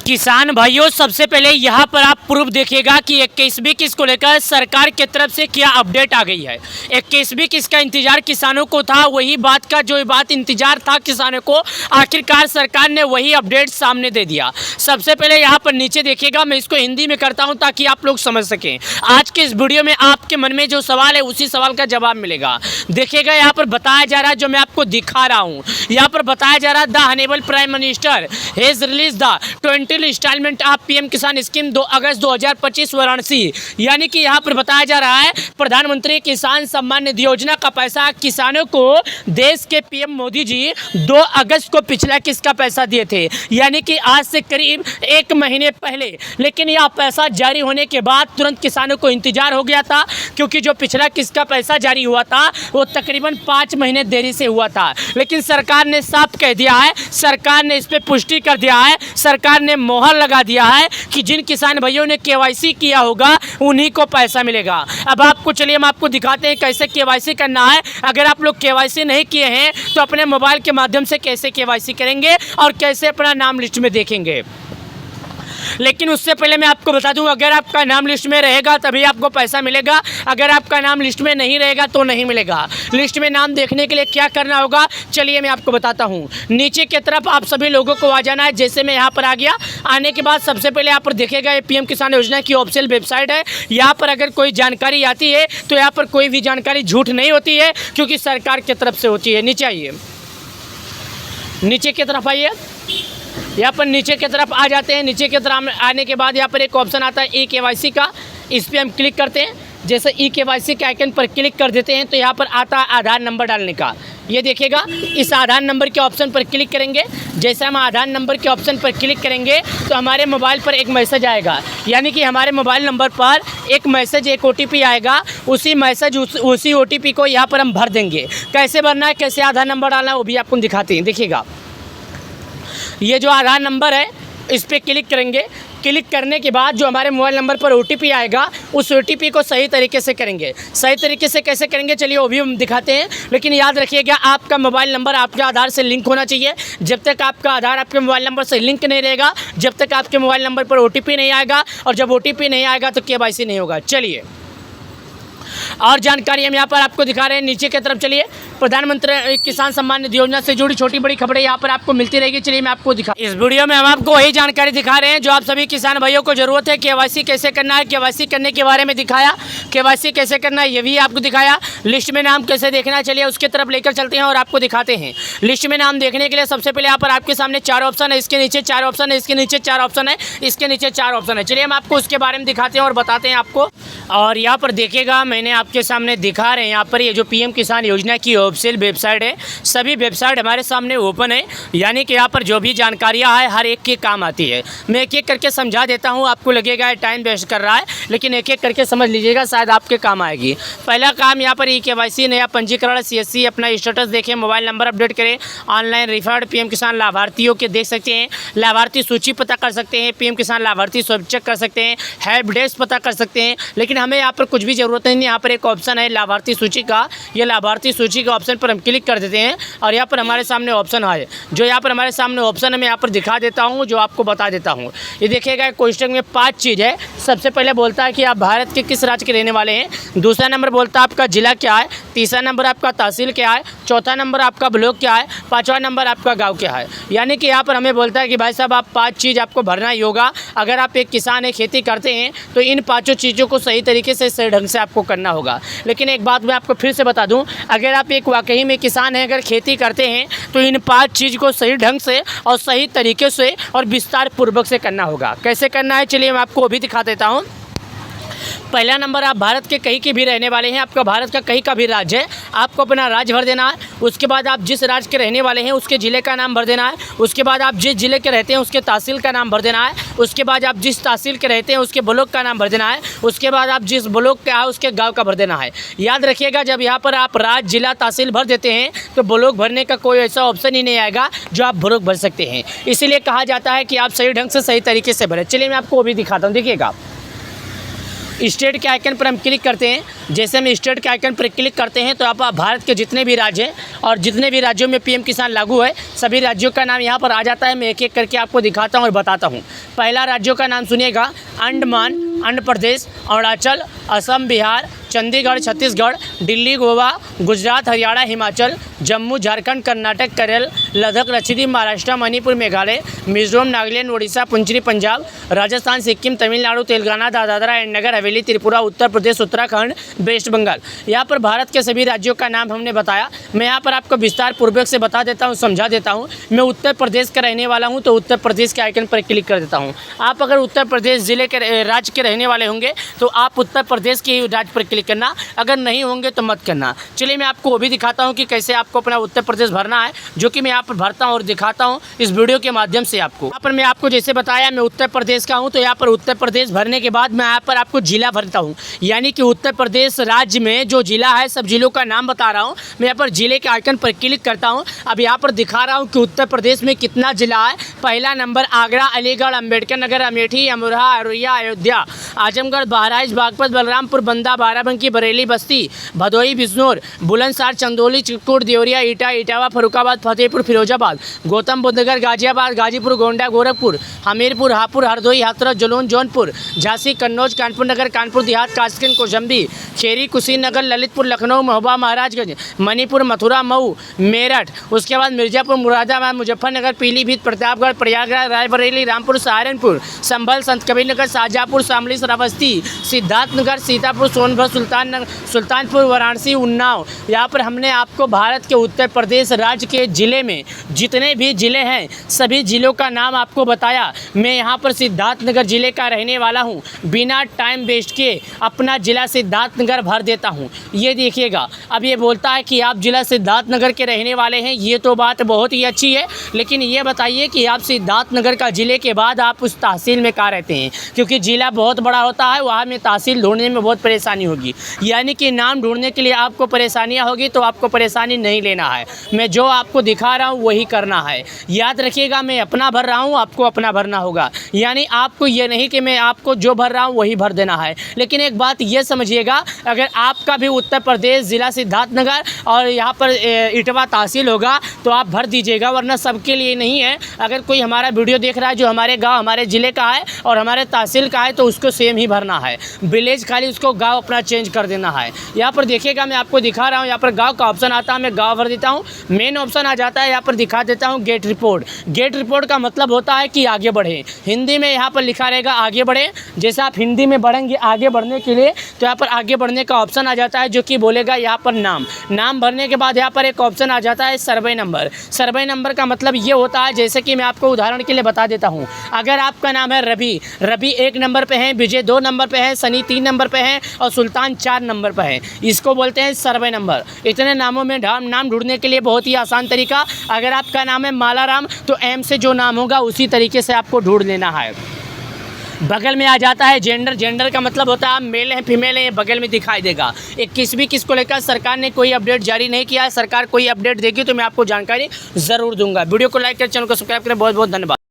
किसान भाइयों, सबसे पहले यहाँ पर आप प्रूफ देखिएगा कि 21वीं किस्त को लेकर सरकार की तरफ से क्या अपडेट आ गई है। 21वीं किस्त का इंतजार किसानों को था, वही बात का जो बात इंतजार था किसानों को, आखिरकार सरकार ने वही अपडेट सामने दे दिया। सबसे पहले यहाँ पर नीचे देखिएगा, मैं इसको हिंदी में करता हूँ ताकि आप लोग समझ सकें। आज के इस वीडियो में आपके मन में जो सवाल है उसी सवाल का जवाब मिलेगा। देखिएगा यहाँ पर बताया जा रहा है, जो मैं आपको दिखा रहा हूँ, यहाँ पर बताया जा रहा है the honourable prime minister has release the 20 instalment of PM Kisan scheme 2 August 2025 Varanasi. यानी कि यहाँ पर बताया जा रहा है प्रधानमंत्री किसान सम्मान निधि योजना का पैसा किसानों को देश के पीएम मोदी जी 2 अगस्त को पिछला किस्त का पैसा दिए थे, यानी कि आज से करीब 1 महीने पहले। लेकिन यह पैसा जारी होने के बाद तुरंत किसानों को इंतजार हो गया था, क्योंकि जो पिछला किस्त का पैसा जारी हुआ था वो तकरीबन 5 महीने देरी से हुआ था। लेकिन सरकार ने साफ कह दिया है, सरकार ने इस पर पुष्टि कर दिया है, सरकार ने मोहर लगा दिया है कि जिन किसान भाइयों ने केवाईसी किया होगा उन्हीं को पैसा मिलेगा। अब आपको चलिए हम आपको दिखाते हैं कैसे केवाईसी करना है। अगर आप लोग केवाईसी नहीं किए हैं तो अपने मोबाइल के माध्यम से कैसे केवाईसी करेंगे और कैसे अपना नाम लिस्ट में देखेंगे। लेकिन उससे पहले मैं आपको बता दूं, अगर आपका नाम लिस्ट में रहेगा तभी आपको पैसा मिलेगा, अगर आपका नाम लिस्ट में नहीं रहेगा तो नहीं मिलेगा। लिस्ट में नाम देखने के लिए क्या करना होगा, चलिए मैं आपको बताता हूं। नीचे की तरफ आप सभी लोगों को आ जाना है। जैसे मैं यहाँ पर आ गया, आने के बाद सबसे पहले यहाँ पर देखेगा ये पीएम किसान योजना की ऑफिशियल वेबसाइट है। यहाँ पर अगर कोई जानकारी आती है तो यहाँ पर कोई भी जानकारी झूठ नहीं होती है, क्योंकि सरकार की तरफ से होती है। नीचे आइए, नीचे की तरफ आइए, यहाँ पर नीचे की तरफ आ जाते हैं। नीचे की तरफ आने के बाद यहाँ पर एक ऑप्शन आता है ई-केवाईसी का, इस पर हम क्लिक करते हैं। जैसे ई-केवाईसी के आइकन पर क्लिक कर देते हैं तो यहाँ पर आता है आधार नंबर डालने का। ये देखिएगा, इस आधार नंबर के ऑप्शन पर क्लिक करेंगे। जैसे हम आधार नंबर के ऑप्शन पर क्लिक करेंगे तो हमारे मोबाइल पर एक मैसेज आएगा, यानी कि हमारे मोबाइल नंबर पर एक मैसेज, एक OTP आएगा। उसी मैसेज उसी OTP को यहाँ पर हम भर देंगे। कैसे भरना है, कैसे आधार नंबर डालना है वो भी आपको दिखाते हैं। देखिएगा, ये जो आधार नंबर है इस पर क्लिक करेंगे। क्लिक करने के बाद जो हमारे मोबाइल नंबर पर OTP आएगा उस OTP को सही तरीके से करेंगे। सही तरीके से कैसे करेंगे चलिए वो भी हम दिखाते हैं। लेकिन याद रखिएगा, आपका मोबाइल नंबर आपके आधार से लिंक होना चाहिए। जब तक आपका आधार आपके मोबाइल नंबर से लिंक नहीं रहेगा, जब तक आपके मोबाइल नंबर पर OTP नहीं आएगा, और जब OTP नहीं आएगा तो KYC नहीं होगा। चलिए और जानकारी हम यहाँ पर आपको दिखा रहे हैं। नीचे की तरफ चलिए, प्रधानमंत्री किसान सम्मान निधि योजना से जुड़ी छोटी बड़ी खबरें यहाँ पर आपको मिलती रहेगी। चलिए मैं आपको दिखा, इस वीडियो में हम आपको वही जानकारी दिखा रहे हैं जो आप सभी किसान भाइयों को जरूरत है। KYC कैसे करना है, KYC करने के बारे में दिखाया, KYC कैसे करना है ये भी आपको दिखाया। लिस्ट में नाम कैसे देखना है चलिए उसके तरफ लेकर चलते हैं और आपको दिखाते हैं। लिस्ट में नाम देखने के लिए सबसे पहले यहाँ पर आपके सामने 4 ऑप्शन है, इसके नीचे 4 ऑप्शन है, इसके नीचे 4 ऑप्शन है, इसके नीचे 4 ऑप्शन है। चलिए हम आपको उसके बारे में दिखाते हैं और बताते हैं आपको। और यहाँ पर देखिएगा, मैंने आपके सामने दिखा रहे हैं यहाँ पर ये जो पीएम किसान योजना की ऑफिशियल वेबसाइट है, सभी वेबसाइट हमारे सामने ओपन है। यानी कि यहाँ पर जो भी जानकारियाँ है हर एक के काम आती है। मैं एक एक करके समझा देता हूँ, आपको लगेगा टाइम वेस्ट कर रहा है, लेकिन एक एक करके समझ लीजिएगा, शायद आपके काम आएगी। पहला काम यहाँ पर ई-केवाईसी, नया पंजीकरण, CSC, अपना स्टेटस देखें, मोबाइल नंबर अपडेट करें, ऑनलाइन रिफंड, पीएम किसान लाभार्थियों के देख सकते हैं, लाभार्थी सूची पता कर सकते हैं, पीएम किसान लाभार्थी सब चेक कर सकते हैं, हेल्प डेस्क पता कर सकते हैं। लेकिन हमें यहाँ पर कुछ भी ज़रूरत नहीं। यहाँ पर एक ऑप्शन है लाभार्थी सूची का, ये लाभार्थी सूची के ऑप्शन पर हम क्लिक कर देते हैं और यहाँ पर हमारे सामने ऑप्शन है। जो यहाँ पर हमारे सामने ऑप्शन है मैं यहाँ पर दिखा देता हूँ, जो आपको बता देता हूँ। ये देखिएगा, क्वेश्चन में 5 चीज़ है। सबसे पहले बोलता है कि आप भारत के किस राज्य के रहने वाले हैं। दूसरा नंबर बोलता है आपका जिला क्या है। तीसरा नंबर आपका तहसील क्या है। चौथा नंबर आपका ब्लॉक क्या है। 5वां नंबर आपका गाँव क्या है। यानी कि यहाँ पर हमें बोलता है कि भाई साहब आप 5 चीज़ आपको भरना ही होगा। अगर आप एक किसान है, खेती करते हैं, तो इन 5 चीज़ों को सही तरीके से, सही ढंग से आपको करना होगा। लेकिन एक बात मैं आपको फिर से बता दूं, अगर आप एक वाकई में किसान हैं, अगर खेती करते हैं, तो इन 5 चीज़ को सही ढंग से और सही तरीके से और विस्तार पूर्वक से करना होगा। कैसे करना है चलिए मैं आपको अभी दिखा देता हूँ। पहला नंबर, आप भारत के कहीं के भी रहने वाले हैं, आपका भारत का कहीं का भी राज्य है, आपको अपना राज्य भर देना है। उसके बाद आप जिस राज्य के रहने वाले हैं उसके ज़िले का नाम भर देना है। उसके बाद आप जिस ज़िले के रहते हैं उसके तहसील का नाम भर देना है। उसके बाद आप जिस तहसील के रहते हैं उसके ब्लॉक का नाम भर देना है। उसके बाद आप जिस ब्लॉक का है उसके गाँव का भर देना है। याद रखिएगा, जब यहाँ पर आप राज्य, जिला, तहसील भर देते हैं तो ब्लॉक भरने का कोई ऐसा ऑप्शन ही नहीं आएगा जो आप ब्लॉक भर सकते हैं। इसीलिए कहा जाता है कि आप सही ढंग से, सही तरीके से भरें। चलिए मैं आपको वो भी दिखाता हूँ। देखिएगा, स्टेट के आइकन पर हम क्लिक करते हैं। जैसे हम स्टेट के आइकन पर क्लिक करते हैं तो आप भारत के जितने भी राज्य हैं और जितने भी राज्यों में पीएम किसान लागू है सभी राज्यों का नाम यहाँ पर आ जाता है। मैं एक एक करके आपको दिखाता हूँ और बताता हूँ। पहला राज्यों का नाम सुनिएगा, अंडमान, आंध्र प्रदेश, अरुणाचल, असम, बिहार, चंडीगढ़, छत्तीसगढ़, दिल्ली, गोवा, गुजरात, हरियाणा, हिमाचल, जम्मू, झारखंड, कर्नाटक, केरल, लद्दाख, लक्षद्वीप, महाराष्ट्र, मणिपुर, मेघालय, मिजोरम, नागालैंड, उड़ीसा, पुंचरी, पंजाब, राजस्थान, सिक्किम, तमिलनाडु, तेलंगाना, दादरा एंड नगर हवेली, त्रिपुरा, उत्तर प्रदेश, उत्तराखंड, वेस्ट बंगाल। यहाँ पर भारत के सभी राज्यों का नाम हमने बताया। मैं यहाँ पर आपको विस्तार पूर्वक से बता देता हूँ, समझा देता हूँ। मैं उत्तर प्रदेश का रहने वाला हूँ तो उत्तर प्रदेश के आइकन पर क्लिक कर देता हूँ। आप अगर उत्तर प्रदेश ज़िले के राज्य के रहने वाले होंगे तो आप उत्तर प्रदेश के राज्य पर क्लिक करना, अगर नहीं होंगे तो मत करना। चलिए मैं आपको वो भी दिखाता हूँ कि कैसे आपको अपना उत्तर प्रदेश भरना है, जो कि मैं यहाँ पर भरता हूँ और दिखाता हूँ इस वीडियो के माध्यम से आपको। यहाँ पर मैं आपको जैसे बताया मैं उत्तर प्रदेश का हूँ, तो यहाँ पर उत्तर प्रदेश भरने के बाद मैं यहाँ पर आपको जिला भरता हूँ, यानी कि उत्तर प्रदेश राज्य में जो जिला है सब जिलों का नाम बता रहा हूँ। मैं यहाँ पर जिले के आइकन पर क्लिक करता हूँ। अब यहाँ पर दिखा रहा हूँ कि उत्तर प्रदेश में कितना जिला है। पहला नंबर आगरा, अलीगढ़, अम्बेडकर नगर, अमेठी, अमरोहा, औरैया, अयोध्या, आजमगढ़, बहराइच, बागपत, बलरामपुर, बंदा, बाराबंकी, बरेली, बस्ती, भदोही, बिजनौर, बुलंदशहर, चंदौली, चित्रकूट, देवरिया, ईटा, इटावा, फरुखाबाद, फतेहपुर, फिरोजाबाद, गौतम बुद्ध नगर, गाजियाबाद, गाजीपुर, गोंडा, गोरखपुर, हमीरपुर, हापुड़, हरदोई, हाथरस, जलौन, जौनपुर, झांसी, कन्नौज, कानपुर नगर, कानपुर देहात, कासगंज, कौशाम्बी, खेरी, कुशीनगर, ललितपुर, लखनऊ, महोबा, महाराजगंज, मणिपुर, मथुरा, मऊ, मेरठ, उसके बाद मिर्जापुर, मुरादाबाद, मुजफ्फरनगर, पीलीभीत, प्रतापगढ़, प्रयागराज, रायबरेली, रामपुर, सहारनपुर, संभल, संत कबीरनगर, शाहजहाँपुर, शामली, श्रावस्ती, सिद्धार्थनगर, सीतापुर, सोनभद्र, सुल्तानपुर, वाराणसी, उन्नाव। यहाँ पर हमने आपको भारत के उत्तर प्रदेश राज्य के ज़िले में जितने भी ज़िले हैं सभी ज़िलों का नाम आपको बताया। मैं यहाँ पर सिद्धार्थनगर ज़िले का रहने वाला हूँ। बिना टाइम वेस्ट किए अपना ज़िला सिद्धार्थनगर भर देता हूँ। ये देखिएगा, अब ये बोलता है कि आप ज़िला सिद्धार्थनगर के रहने वाले हैं। ये तो बात बहुत ही अच्छी है, लेकिन ये बताइए कि आप सिद्धार्थनगर का ज़िले के बाद आप उस तहसील में कहाँ रहते हैं, क्योंकि ज़िला बहुत बड़ा होता है, वहाँ में तहसील ढूंढने में बहुत परेशानी होगी। यानी कि नाम ढूंढने के लिए आपको परेशानियाँ होगी, तो आपको परेशानी नहीं लेना है। मैं जो आपको दिखा रहा हूँ वही करना है। याद रखिएगा, मैं अपना भर रहा हूँ, आपको अपना भरना होगा। यानी आपको ये नहीं कि मैं आपको जो भर रहा हूँ वही भर देना है। लेकिन एक बात ये समझिएगा, अगर आपका भी उत्तर प्रदेश ज़िला सिद्धार्थनगर और यहाँ पर इटवा तहसील होगा तो आप भर दीजिएगा, वरना सबके लिए नहीं है। अगर कोई हमारा वीडियो देख रहा है जो हमारे गाँव हमारे ज़िले का है और हमारे तहसील का है तो उसको सेम ही भरना है। विलेज खाली उसको गाँव अपना चेंज कर देना है। यहाँ पर देखिएगा, मैं आपको दिखा रहा हूँ, यहाँ पर गाँव का ऑप्शन आता है, मैं गाँव भर देता हूँ। मेन ऑप्शन आ जाता है, यहाँ पर दिखा देता हूँ गेट रिपोर्ट। गेट रिपोर्ट का मतलब होता है कि आगे बढ़े। हिंदी में यहाँ पर लिखा रहेगा आगे बढ़े। जैसे आप हिंदी में बढ़ेंगे आगे बढ़ने के लिए तो यहाँ पर आगे बढ़ने का ऑप्शन आ जाता है, जो कि बोलेगा यहाँ पर नाम भरने के बाद यहाँ पर एक ऑप्शन आ जाता है सर्वे नंबर। सर्वे नंबर का मतलब ये होता है, जैसे कि मैं आपको उदाहरण के लिए बता देता हूँ। अगर आपका नाम है रवि 1 नंबर पे है, विजय 2 नंबर पे है, सनी 3 नंबर पे है और सुल्तान 4 नंबर पे है, इसको बोलते हैं सर्वे नंबर। इतने नामों में नाम ढूंढने के लिए बहुत ही आसान तरीका, अगर आपका नाम है मालाराम तो एम से जो नाम होगा उसी तरीके से आपको ढूंढ लेना है। बगल में आ जाता है जेंडर का मतलब होता है आप मेल हैं फीमेल हैं, बगल में दिखाई देगा। 21-21 को लेकर सरकार ने कोई अपडेट जारी नहीं किया है। सरकार कोई अपडेट देगी तो मैं आपको जानकारी ज़रूर दूंगा। वीडियो को लाइक करें, चैनल को सब्सक्राइब करें। बहुत बहुत धन्यवाद।